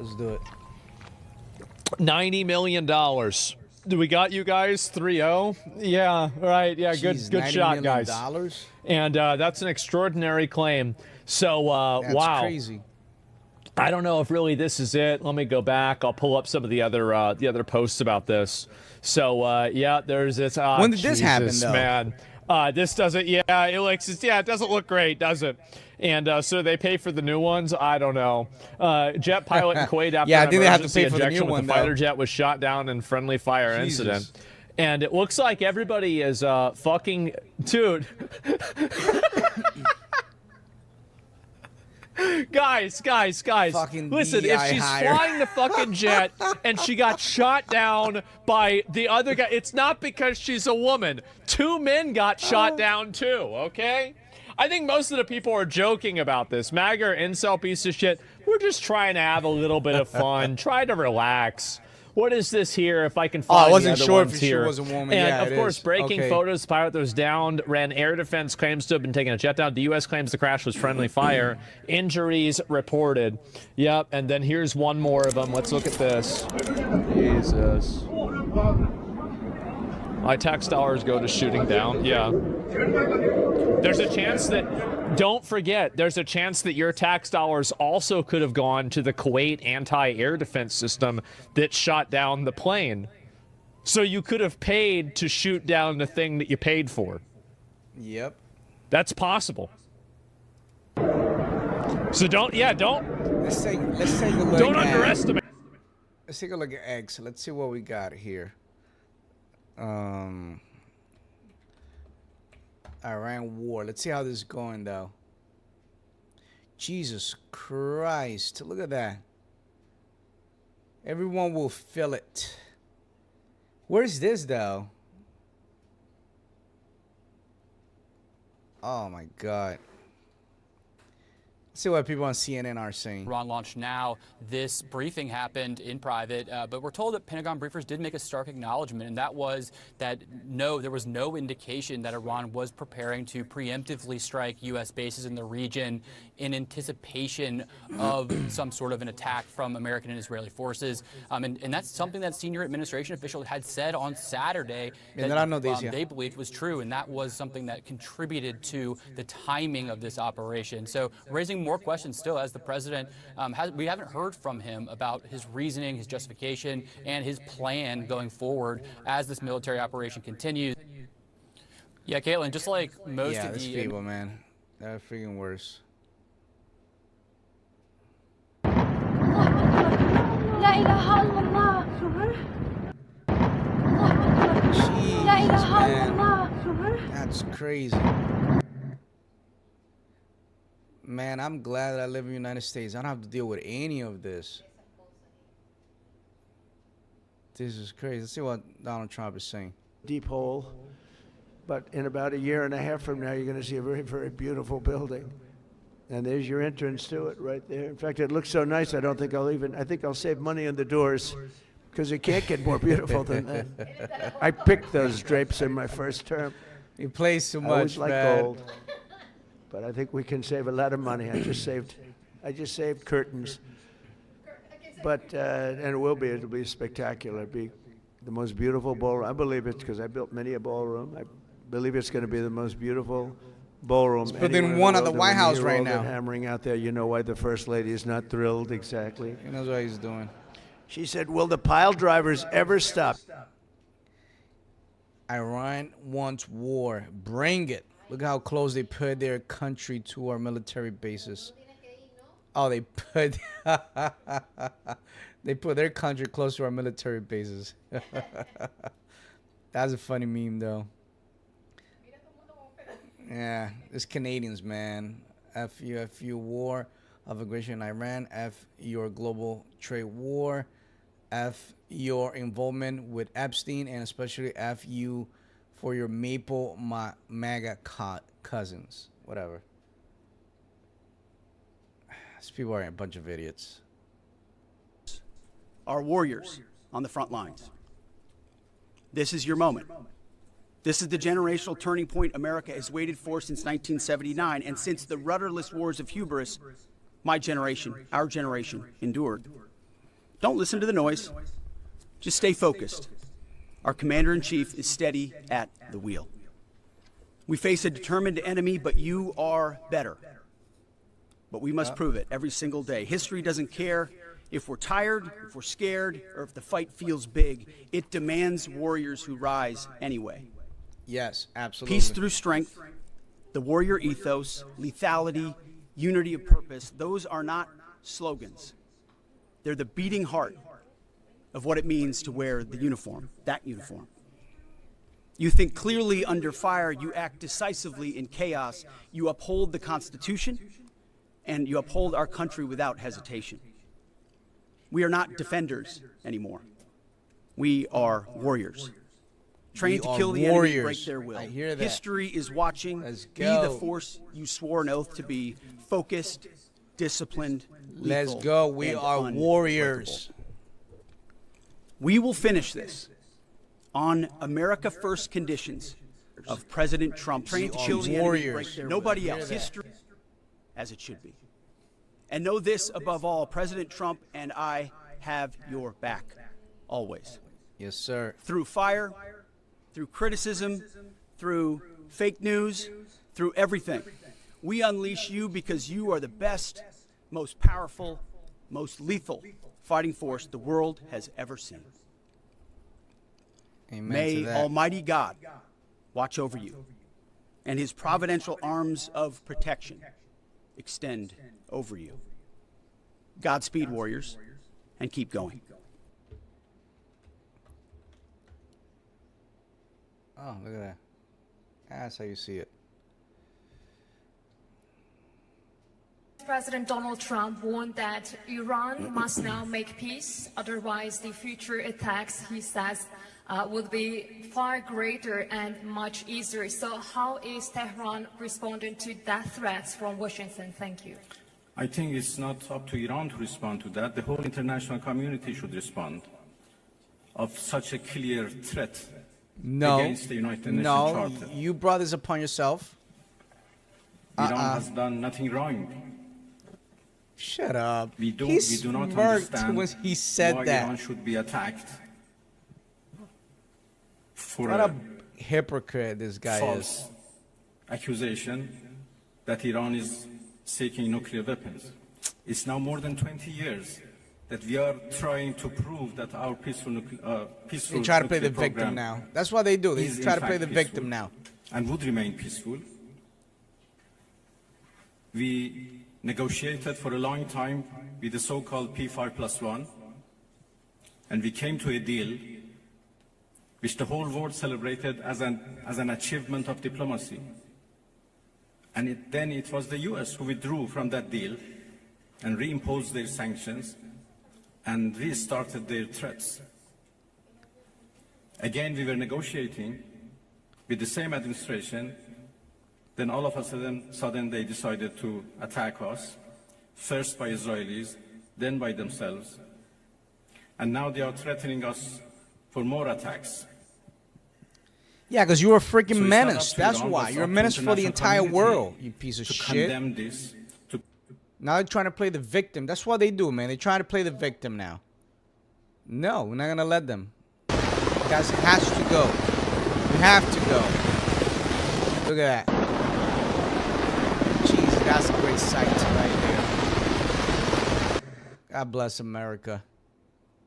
Let's do it. $90 million. Do we got you guys 3-0? Yeah, right. Yeah, Jeez, good shot, guys. $90 And that's an extraordinary claim. So, That's wow. crazy. I don't know if really this is it. Let me go back. I'll pull up some of the other posts about this. So, yeah, there's this. When did this happen, though? Man. This doesn't. Yeah, it doesn't look great, does it? And so they pay for the new ones. I don't know. Jet pilot in Kuwait after Yeah, I an think they have to emergency pay for the injection new with one, the fighter though. jet was shot down in friendly fire Jesus. incident. And it looks like everybody is fucking dude. Guys. Fucking Listen, if DI she's hire. flying the fucking jet and she got shot down by the other guy, it's not because she's a woman. 2 men got shot down too, okay? I think most of the people are joking about this. MAGA or incel piece of shit, we're just trying to have a little bit of fun. Try to relax. What is this here? If I can find I wasn't the other sure ones if she here. was a woman. And Yeah, of it course, is. breaking Okay. photos. The pilot that was downed ran air defense claims to have been taking a jet down. The U.S. claims the crash was friendly fire. Injuries reported. Yep. And then here's one more of them. Let's look at this. Jesus. My tax dollars go to shooting down. Yeah. There's a chance that, don't forget, there's a chance that your tax dollars also could have gone to the Kuwait anti-air defense system that shot down the plane. So you could have paid to shoot down the thing that you paid for. Yep. That's possible. So don't. Let's take a look. Don't at, underestimate. Let's take a look at eggs. Let's see what we got here. Iran war. Let's see how this is going, though. Jesus Christ. Look at that. Everyone will feel it. Where's this, though? Oh, my God. Let's see what people on CNN are saying. Iran launched now. This briefing happened in private, but we're told that Pentagon briefers did make a stark acknowledgement, and that was that no, there was no indication that Iran was preparing to preemptively strike U.S. bases in the region in anticipation of some sort of an attack from American and Israeli forces. And that's something that senior administration officials had said on Saturday that they believed was true, and that was something that contributed to the timing of this operation. So raising more questions still as the president we haven't heard from him about his reasoning, his justification, and his plan going forward as this military operation continues. Yeah, Caitlin, just like most of these the people, man, they're freaking worse. لا إله إلا الله. لا إله إلا الله. That's crazy. Man, I'm glad that I live in the United States. I don't have to deal with any of this. This is crazy. Let's see what Donald Trump is saying. Deep hole, but in about a year and a half from now, you're going to see a very, very beautiful building. And there's your entrance to it right there. In fact, it looks so nice, I think I'll save money on the doors because it can't get more beautiful than that. I picked those drapes in my first term. You play so I much, always like man. gold, but I think we can save a lot of money. I just saved curtains. But, and it'll be spectacular. It'll be the most beautiful ballroom. I believe it because I built many a ballroom. I believe it's going to be the most beautiful ballroom. It's within one of the White House right now. Hammering out there, you know why the First Lady is not thrilled exactly. He knows what he's doing. She said, will the pile drivers ever stop? Iran wants war. Bring it. Look how close they put their country to our military bases. Oh, they put their country close to our military bases. That's a funny meme, though. Yeah, it's Canadians, man. F you war of aggression in Iran. F your global trade war. F your involvement with Epstein, and especially F you for your Maple MAGA cousins. Whatever. These people are a bunch of idiots. Our warriors on the front lines. This is your moment. This is the generational turning point America has waited for since 1979, and since the rudderless wars of hubris, my generation, our generation, endured. Don't listen to the noise. Just stay focused. Our commander-in-chief is steady at the wheel. We face a determined enemy, but you are better. But we must prove it every single day. History doesn't care if we're tired, if we're scared, or if the fight feels big. It demands warriors who rise anyway. Yes, absolutely. Peace through strength, the warrior ethos, lethality, unity of purpose, those are not slogans. They're the beating heart of what it means to wear the uniform, that uniform. You think clearly under fire, you act decisively in chaos, you uphold the Constitution, and you uphold our country without hesitation. We are not defenders anymore. We are warriors. Trained to kill the enemy and break their will. I hear that. History is watching. Let's Be go. the force you swore an oath to be. Focused, disciplined, Let's lethal, go. We and are unbreakable. warriors. We will finish this on America First conditions of President Trump. Trained to kill the enemy and break warriors. their will. Nobody Hear else. that. History as it should be. And know this above all, President Trump and I have your back, always. Yes, sir. Through fire, through criticism, through fake news, through everything. We unleash you because you are the best, most powerful, most lethal fighting force the world has ever seen. Amen to May that. Almighty God watch over you, and his providential arms of protection extend over you. Godspeed, warriors, and keep going. Oh, look at that. That's how you see it. President Donald Trump warned that Iran must now make peace, otherwise the future attacks, he says, would be far greater and much easier. So how is Tehran responding to that threats from Washington? Thank you. I think it's not up to Iran to respond to that. The whole international community should respond of such a clear threat No. against the United Nations No. Charter. You brought this upon yourself. Iran has done nothing wrong. Shut up. We He do not smirked understand when he said why that. Iran should be attacked for What a a hypocrite this guy false is. accusation that Iran is seeking nuclear weapons. It's now more than 20 years that we are trying to prove that our peaceful They try to play the nuclear victim program now. That's what they do. They is in try to play fact the peaceful victim now. and would remain peaceful. We negotiated for a long time with the so-called P5+1, and we came to a deal which the whole world celebrated as an achievement of diplomacy. And then it was the US who withdrew from that deal and reimposed their sanctions and restarted their threats. Again, we were negotiating with the same administration. Then all of a sudden they decided to attack us, first by Israelis, then by themselves. And now they are threatening us for more attacks. Yeah, because you're a freaking So it's not menace. up to That's Iran, why. but You're a it's up to menace for the international entire community world, you piece of to shit. condemn this, to Now they're trying to play the victim. That's what they do, man. They try to play the victim now. No, we're not going to let them. You guys has to go. You have to go. Look at that. Jeez, that's a great sight right there. God bless America.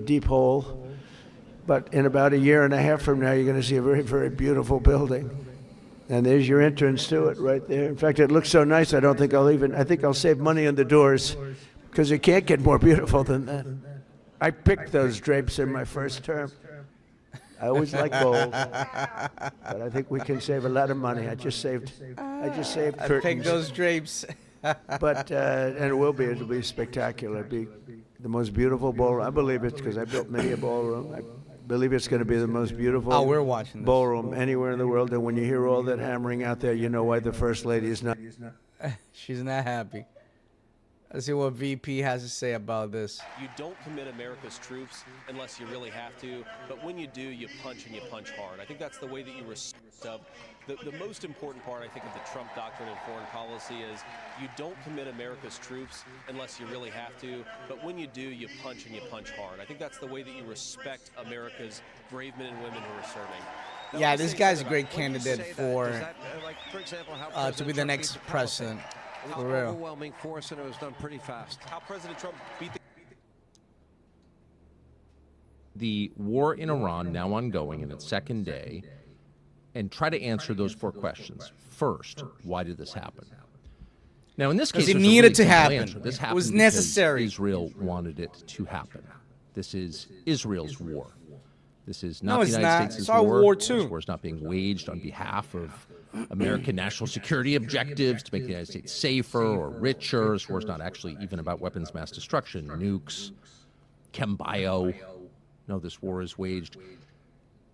Deep hole. But in about a year and a half from now, you're going to see a very, very beautiful building. And there's your entrance to it right there. In fact, it looks so nice, I think I'll save money on the doors because it can't get more beautiful than that. I picked those drapes in my first term. I always like gold, but I think we can save a lot of money. I just saved I curtains. picked those drapes. But and it'll be spectacular. It'll be the most beautiful ballroom. I believe it because I built many a ballroom. I believe it's going to be the most beautiful Oh, we're watching this. ballroom anywhere in the world. And when you hear all that hammering out there, you know why the First Lady is not. She's not happy. Let's see what VP has to say about this. You don't commit America's troops unless you really have to, but when you do, you punch and you punch hard. I think that's the way that you respect. The most important part, I think, of the Trump doctrine in foreign policy is you don't commit America's troops unless you really have to, but when you do, you punch and you punch hard. I think that's the way that you respect America's brave men and women who are serving. Now, Yeah, this guy's a great candidate for to be the next president. For real. Overwhelming force, and it was done pretty fast. How President Trump beat the war in Iran now ongoing in its second day, and try to answer those 4 questions. First, why did this happen? Now, in this case, Because it there's a needed really to simple happen. answer. This It happened was because necessary. Israel wanted it to happen. This is Israel's war. This is No, not it's the United not. States' It's our war, too. This war is not being waged on behalf of American national security objectives to make the United States safer or richer. This war is not actually even about weapons of mass destruction, nukes, chem bio. No, this war is waged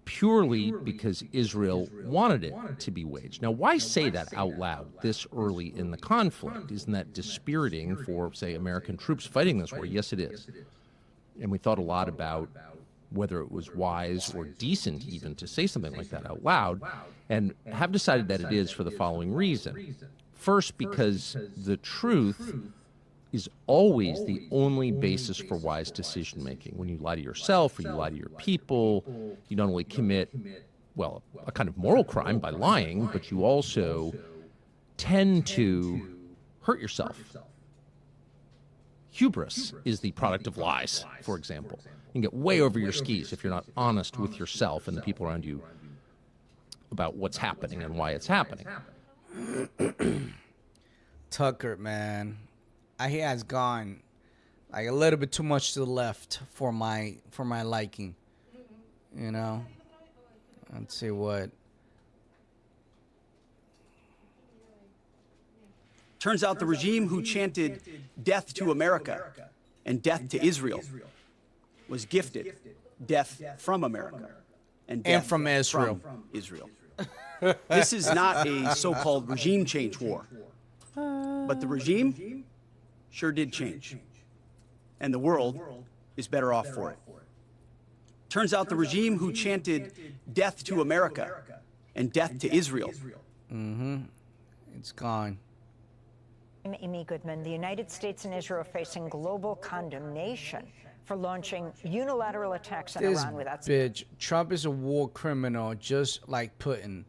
purely because Israel wanted it to be waged. Now, why say that out loud this early in the conflict? Isn't that dispiriting for, say, American troops fighting this war? Yes, it is. And we thought a lot about whether it was wise or decent even to say something like that out loud, and have decided that it is for the following reason. First, because the truth is always the only basis for wise decision-making. When you lie to yourself or you lie to your people, you not only commit, well, a kind of moral crime by lying, but you also tend to hurt yourself. Hubris is the product of lies, for example. You can get way over your skis if you're not honest with yourself and the people around you about what's happening and why it's happening. Tucker, man, he has gone like a little bit too much to the left for my liking. You know, let's see what. Turns out the regime who chanted death to America and death to Israel was gifted death from America and death from Israel. From Israel. This is not a so-called regime change war, but the regime sure did change, and the world is better off for it. Turns out the regime who chanted death to America and death to Israel. It's gone. I'm Amy Goodman. The United States and Israel are facing global condemnation for launching unilateral attacks on This Iran without... bitch, Trump is a war criminal, just like Putin,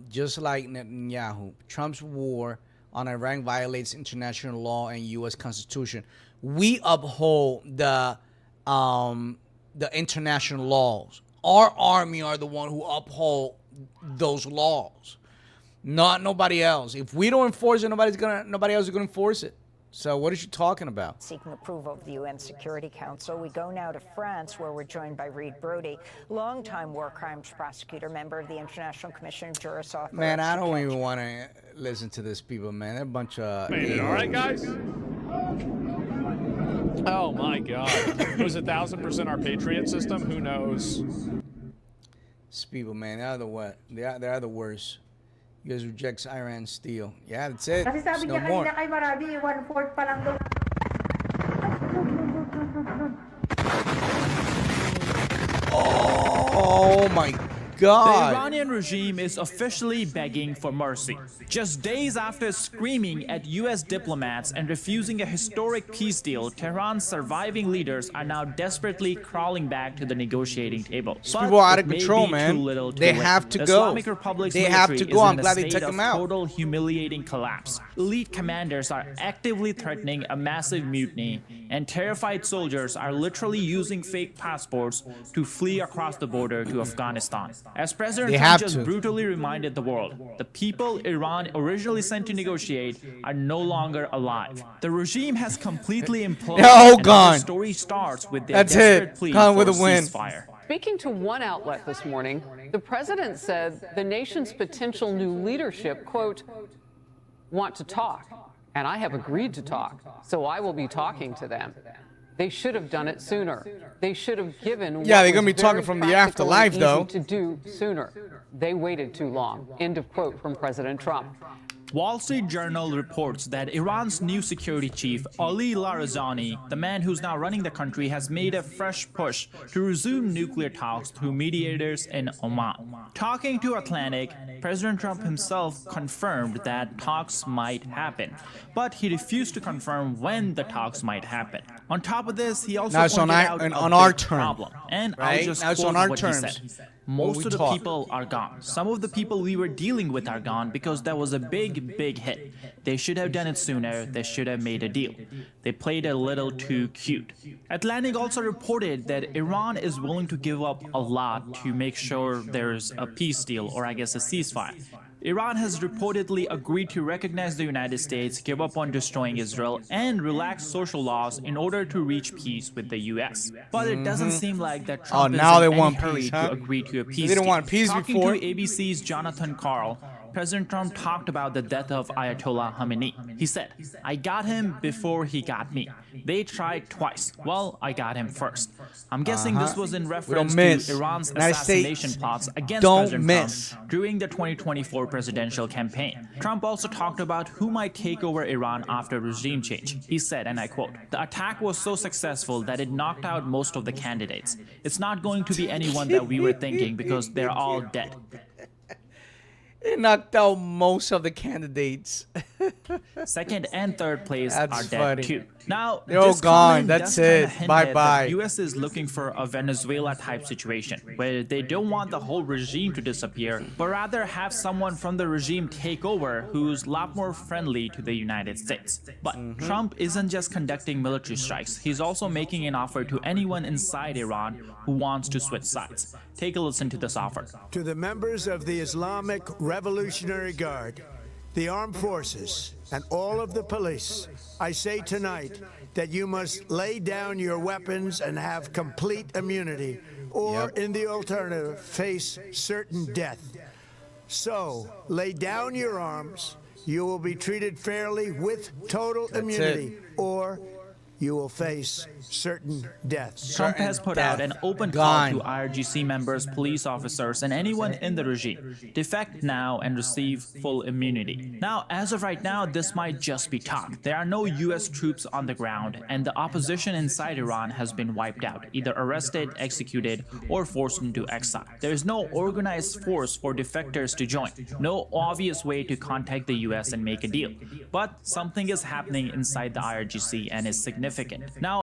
just like Netanyahu. Trump's war on Iran violates international law and U.S. Constitution. We uphold the international laws. Our army are the one who uphold those laws, not nobody else. If we don't enforce it, nobody else is gonna enforce it. So what is she talking about? Seeking approval of the UN Security Council. We go now to France, where we're joined by Reed Brody, longtime war crimes prosecutor, member of the International Commission of Juris Author. Man, I don't even want to listen to these people, man. They're a bunch of... Made it, all right, guys? Oh, my God. Was 1,000% our Patriot system? Who knows? These people, man, they're the what? They are the worst. You guys reject Iran steel. Yeah, that's it. Kasi There's sabi no niya more. kanina kay Marabi, 1/4 pa lang daw. Oh my The God. Iranian regime is officially begging for mercy. Just days after screaming at U.S. diplomats and refusing a historic peace deal, Tehran's surviving leaders are now desperately crawling back to the negotiating table. These people are out of But it may control, be man. too little, too They late. have to go. Islamic Republic's They have military to go. is I'm in a glad they state took of them out. total humiliating collapse. Elite commanders are actively threatening a massive mutiny, and terrified soldiers are literally using fake passports to flee across the border to Afghanistan. As President They Trump have just to. brutally reminded the world, the people Iran originally sent to negotiate are no longer alive. The regime has completely imploded. They're all and gone. The story starts with their That's desperate it. plea Gone for with a a win. ceasefire. Speaking to one outlet this morning, the president said the nation's potential new leadership, quote, want to talk, and I have agreed to talk, so I will be talking to them. They should have done it sooner. They should have given Yeah, what they're gonna was be talking very from the practical and afterlife, easy though. to do sooner. They waited too long. End of quote from President Trump. Wall Street Journal reports that Iran's new security chief, Ali Larijani, the man who's now running the country, has made a fresh push to resume nuclear talks through mediators in Oman. Talking to Atlantic, President Trump himself confirmed that talks might happen, but he refused to confirm when the talks might happen. On top of this, he also pointed out on our term, problem, and right? I'll just Now it's quote on our what terms. he said. Most of the people are gone. Some of the people we were dealing with are gone because that was a big hit. They should have done it sooner. They should have made a deal. They played a little too cute. Atlantic also reported that Iran is willing to give up a lot to make sure there's a peace deal, or I guess a ceasefire. Iran has reportedly agreed to recognize the United States, give up on destroying Israel, and relax social laws in order to reach peace with the U.S. But it doesn't seem like that Trump is in any hurry to agree to a peace deal. They didn't want peace before. Talking to ABC's Jonathan Karl, President Trump talked about the death of Ayatollah Khamenei. He said, "I got him before he got me. They tried twice. Well, I got him first." I'm guessing this was in reference to Iran's assassination plots against President Trump during the 2024 presidential campaign. Trump also talked about who might take over Iran after regime change. He said, and I quote, "The attack was so successful that it knocked out most of the candidates. It's not going to be anyone that we were thinking because they're all dead." It knocked out most of the candidates. Second and third place are dead funny. too. Now, they're all this gone. comment That's does kinda it. hint Bye at bye. The U.S. is looking for a Venezuela-type situation where they don't want the whole regime to disappear, but rather have someone from the regime take over who's a lot more friendly to the United States. But Trump isn't just conducting military strikes. He's also making an offer to anyone inside Iran who wants to switch sides. Take a listen to this offer. To the members of the Islamic Revolutionary Guard, the armed forces, and all of the police, I say tonight that you must lay down your weapons and have complete immunity, or in the alternative, face certain death. So, lay down your arms. You will be treated fairly with total immunity, or you will face certain death. Trump has put out an open call to IRGC members, police officers, and anyone in the regime. Defect now and receive full immunity. Now, as of right now, this might just be talk. There are no U.S. troops on the ground, and the opposition inside Iran has been wiped out, either arrested, executed, or forced into exile. There is no organized force for defectors to join. No obvious way to contact the U.S. and make a deal. But something is happening inside the IRGC and is significant. Now,